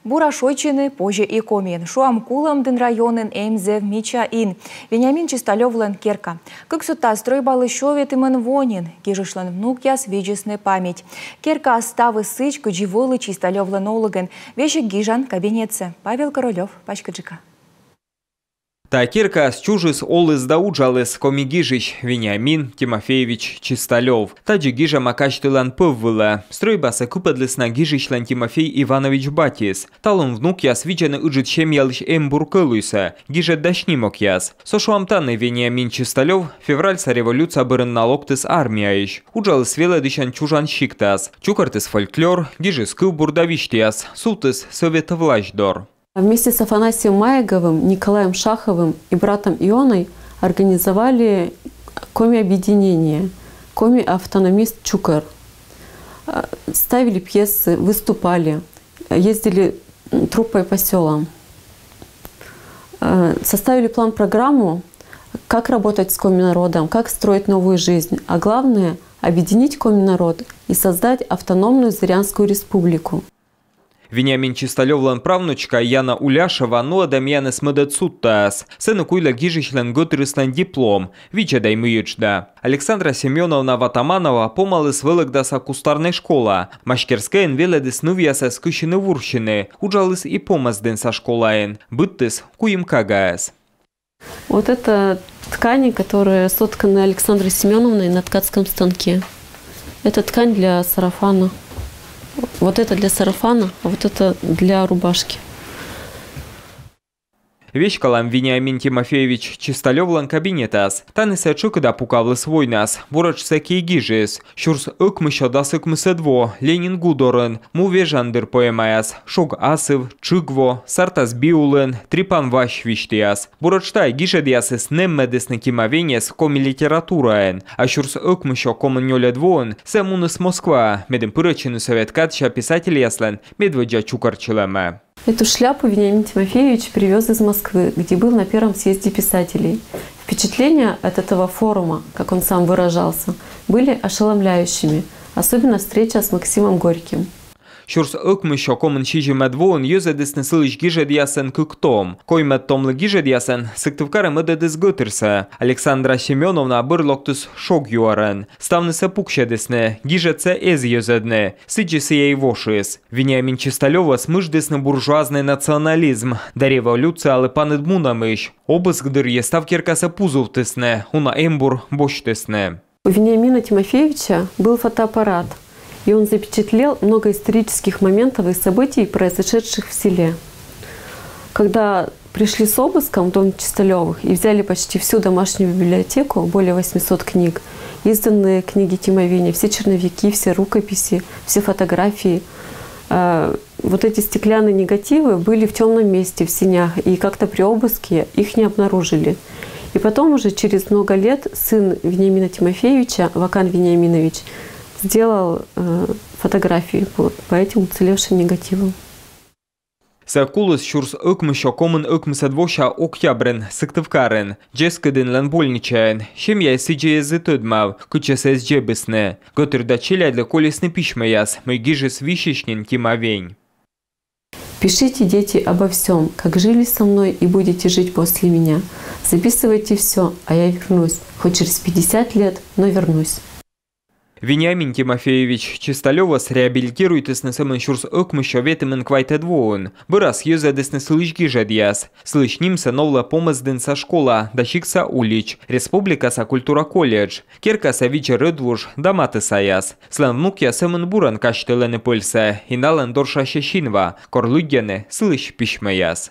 Бурашойчины позже и комин. Шуамкулам дын районын эмзе мича ин. Вениамин Чисталевлан керка. Как сута стройбалы шовет иман вонин. Гижишлан внук яс виджесны память. Керка оставы сыч кудживолы Чисталевлан ологан. Вещи гижан кабинетце. Павел Королев, пачка джика. Та кирка с чужис олыс дауджалыс комигижич Вениамин Тимофеевич Чисталев. Таджи гижа макаштылан пыввыла. Стройбаса купадлысна гижичлан Тимофей Иванович Батис. Талон внук яс виджаны ыджит чем ялыш эмбуркылуйса. Гижа дашнимок яс. Сошуамтаны Вениамин Чисталев февральса революция бырын налогтыс армияиш. Уджалыс веле дышан чужан щиктас. Чукартыс фольклор, гижис кылбурдавиштияс. Сутыс советовлаждор. Вместе с Афанасием Маяговым, Николаем Шаховым и братом Ионой организовали коми-объединение, коми-автономист Чукар. Ставили пьесы, выступали, ездили труппой по селам. Составили план-программу, как работать с коми-народом, как строить новую жизнь, а главное – объединить коми-народ и создать автономную Зырянскую республику. Вениамин Чисталевлан правнучка Яна Уляшева ну Дамьяна смедецуттас. Сыну куйла гижичлен готрыслан диплом. Вича даймыючда. Александра Семеновна Ватаманова помалыс вылыгдаса кустарной школа. Машкерскаен веледыс нувьяса скыщины вурщины. Уджалыс и помазден со школаен. Быттыс куим кагаяс. Вот это ткани, которые сотканы Александрой Семеновной на ткацком станке. Это ткань для сарафана. Вот это для сарафана, а вот это для рубашки. Вечкалам Вениамин Тимофеевич Чисталевлан кабинетас. Таныса чукада пукавлыс войнас. Бурачса кейгижес. Шурс ыкмыша дас ыкмыседво. Ленин гудорын. Мувежандыр поэмаяс. Шог асыв, чыгво, сартас биулын, трипан вашвиштияс. Бурачтай гижедиясыс неммедесны кимавенес коми литератураен. А шурс ыкмыша комынёледвоын. Сэмуныс Москва. Медем пырачыны советкатша писатель яслен. Медведжа чукарчылама. Эту шляпу Вениамин Тимофеевич привез из Москвы, где был на первом съезде писателей. Впечатления от этого форума, как он сам выражался, были ошеломляющими, особенно встреча с Максимом Горьким. Шурс ыкмыша комын шижимедвоын юзедесны сылыш гижедиясен кыктом. Коймет томлы гижедиясен сыктывкары мыдедес гытырса. Александра Семеновна бырлоктус шок юарен. Ставныса пукшедесны, гижеце эз юзедны. Сыджисы ей вошис. Вениамин Чисталева смыждесны буржуазный национализм. Да революция алыпанет мунамыш. Обыск дыр естав керкаса пузовтесны. Уна эмбур боштесны. У Вениамина Тимофеевича был фотоаппарат. И он запечатлел много исторических моментов и событий, произошедших в селе. Когда пришли с обыском в дом Чисталевых и взяли почти всю домашнюю библиотеку, более 800 книг, изданные книги Тимовения, все черновики, все рукописи, все фотографии, вот эти стеклянные негативы были в темном месте, в сенях, и как-то при обыске их не обнаружили. И потом уже через много лет сын Вениамина Тимофеевича, Вакан Вениаминович, сделал фотографии по этим уцелевшим негативам. Сакулус шурс ыкмыша комын ыкмыседвоша октябрен сыктывкарен. Джескаден ланбольничаен. Шем я сиджи езытыдмав. Кычесес джебесне. Готырда челя для колесны пишмаяс. Мой гижес вишечнин тимовень. Пишите, дети, обо всем, как жили со мной и будете жить после меня. Записывайте все, а я вернусь. Хоть через 50 лет, но вернусь. Вениамин Тимофеевич Чисталевас реабилитируйтес на самый шурс ыкмыша ветемен квайтедвоун. Бырас юзедесны слыш гижедьяс. Слыш нимса новла помазденса школа, дащикса улич. Республикаса культура колледж. Керкаса вича рыдвуш, даматы саяс. Слан внукья сэмэн буран каштылены пыльса. Инален дорша щещинва. Корлыгены слыш пишмаяс.